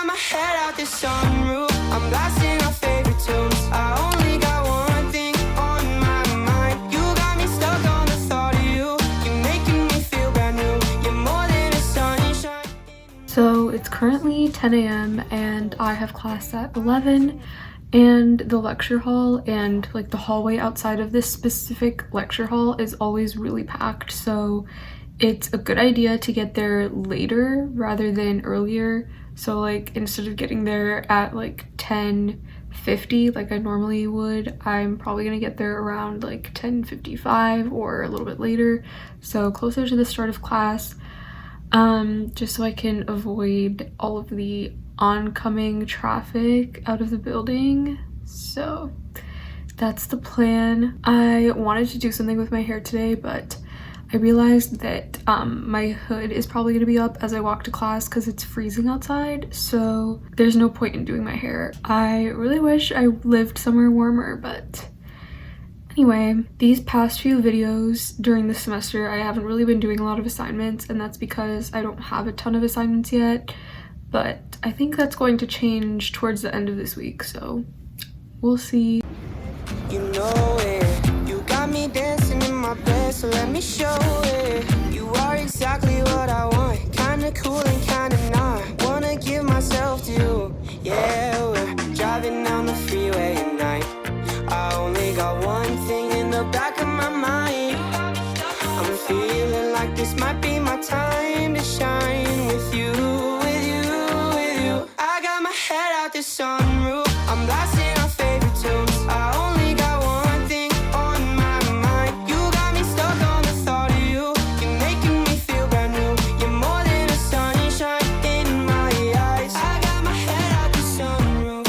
got my head out the sunroof. I'm blasting our favorite tunes. I only got one thing on my mind. You got me stuck on the thought of you. You're making me feel brand new. You're more than a sunshine. So it's currently 10 a.m. and I have class at 11, and the lecture hall and like the hallway outside of this specific lecture hall is always really packed, so it's a good idea to get there later rather than earlier. So like instead of getting there at like 10:50 like I normally would, I'm probably gonna get there around like 10:55 or a little bit later, so closer to the start of class, just so I can avoid all of the oncoming traffic out of the building. So that's the plan. I wanted to do something with my hair today, but I realized that my hood is probably going to be up as I walk to class because it's freezing outside, so there's no point in doing my hair. I really wish I lived somewhere warmer, but anyway, these past few videos during the semester I haven't really been doing a lot of assignments, and that's because I don't have a ton of assignments yet, but I think that's going to change towards the end of this week, so we'll see. You know it. You got me dancing in my bed, so let me show it. You are exactly what I want. Kinda cool and kinda not. Wanna give myself to you. Yeah, we're driving down the freeway at night. I only got one thing in the back of my mind. I'm feeling like this might be my time to shine with you, with you, with you. I got my head out the sunroof. I'm blasting our favorite tunes. I only got one thing on my mind. You got me stuck on the thought of you. You're making me feel brand new. You're more than a sunshine in my eyes. I got my head out the sunroof.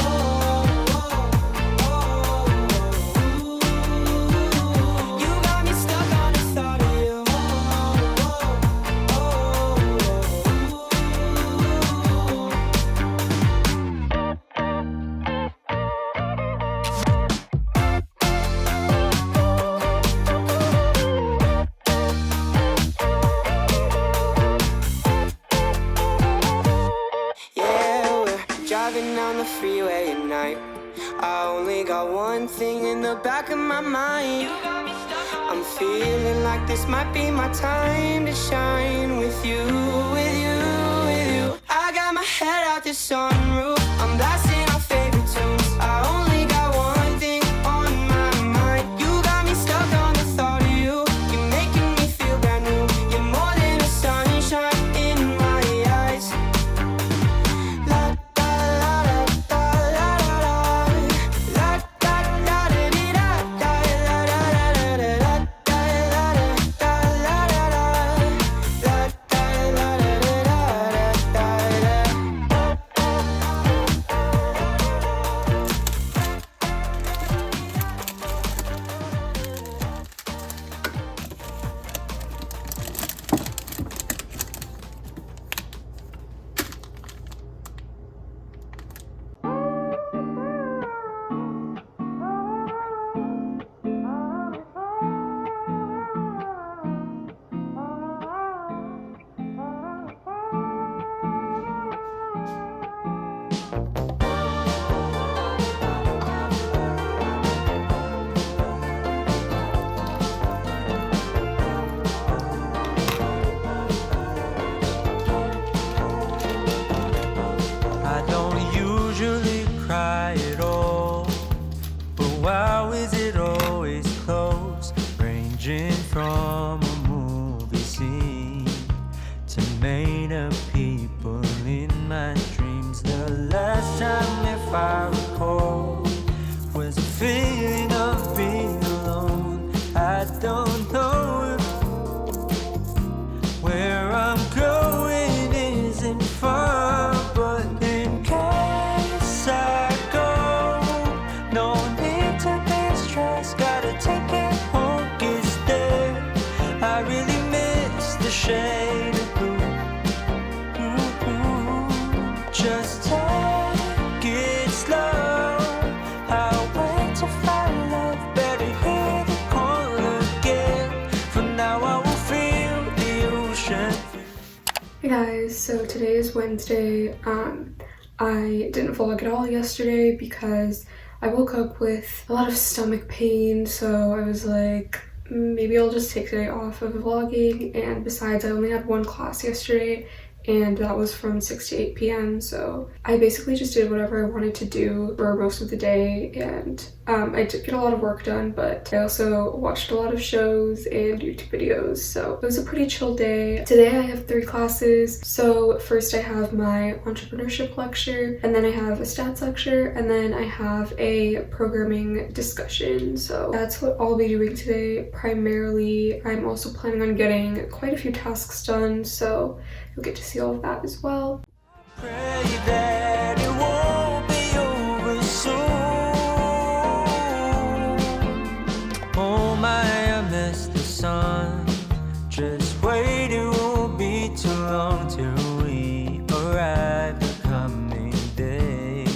You got me stuck on the thought of you. Yeah, we're driving down the freeway at night. I only got one thing in the back of my mind. I'm feeling like this might be my time to shine with you, with you, with you. I got my head out the sunroof. I'm blasting our favorite tunes. I only got one thing on my mind. You got me stuck on the thought of you. You're making me feel brand new. You're more than a sunshine in my eyes. La da la da la la la da da da dee da da la la la la la da la da la la la la da la la la I don't usually cry at all, but wow, is it always close, ranging from a movie scene to made up people in my dreams. The last time, if I recall, was a feeling of being alone. I don't know where I'm going isn't far, but in case I go, no need to be stressed. Gotta take it home, it's there. I really miss the shade of blue. Just take it slow. I'll wait to find love. Better hear the call again. For now I will feel the ocean. Hey guys, so today is Wednesday. I didn't vlog at all yesterday because I woke up with a lot of stomach pain, so I was like, maybe I'll just take today off of vlogging. And besides, I only had one class yesterday, and that was from 6 to 8 p.m. So I basically just did whatever I wanted to do for most of the day, and I did get a lot of work done, but I also watched a lot of shows and YouTube videos, so it was a pretty chill day. Today I have 3 classes. So first I have my entrepreneurship lecture, and then I have a stats lecture, and then I have a programming discussion. So that's what I'll be doing today primarily. I'm also planning on getting quite a few tasks done, so you'll get to see all of that as well. Pray that it won't be over soon. Oh my, I miss the sun. Just wait, it won't be too long till we arrive the coming day.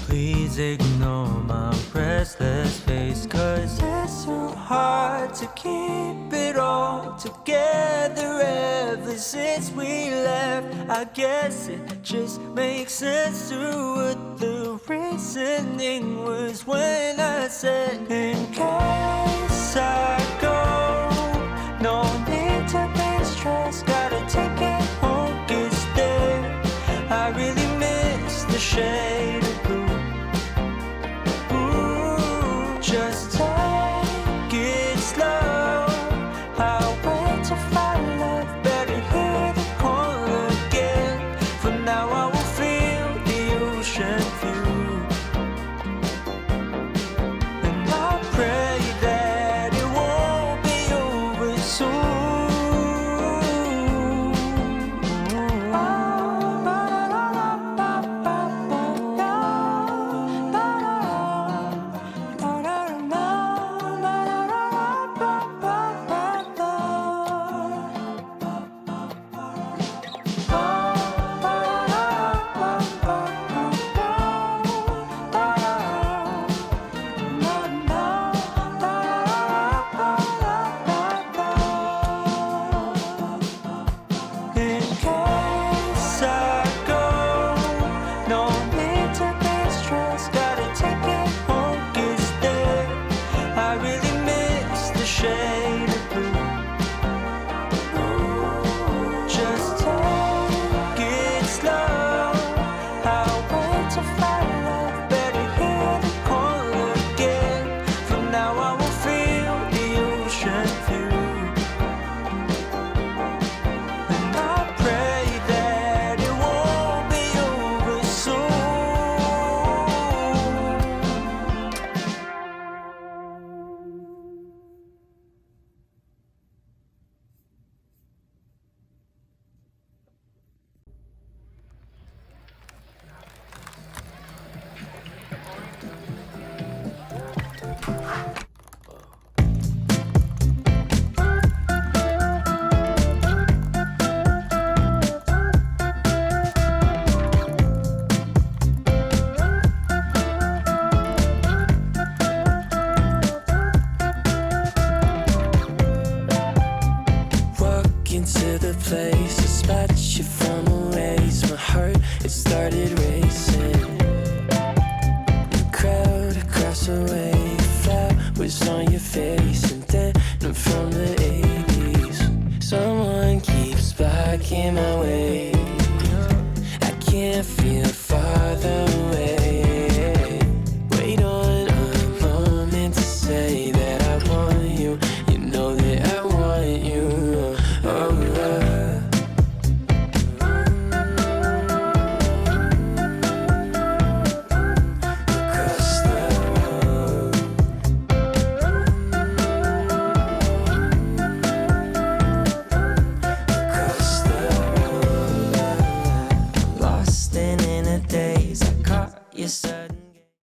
Please ignore my restless face, 'cause it's so hard to keep it all together ever since we left. I guess it just makes sense to what the reasoning was when I said, in case I go, no need to be stressed, gotta take it home, it's there. I really miss the shade of blue. Ooh, just take it slow. I'll wait to find love, better hear the call again. For now I will feel the ocean view, and I pray that it won't be over soon. Into the place, a spot you from a ways. My heart, it started racing. The crowd across the way, flowers on your face, and then I'm from the 80s. Someone keeps blocking my way. I can't feel farther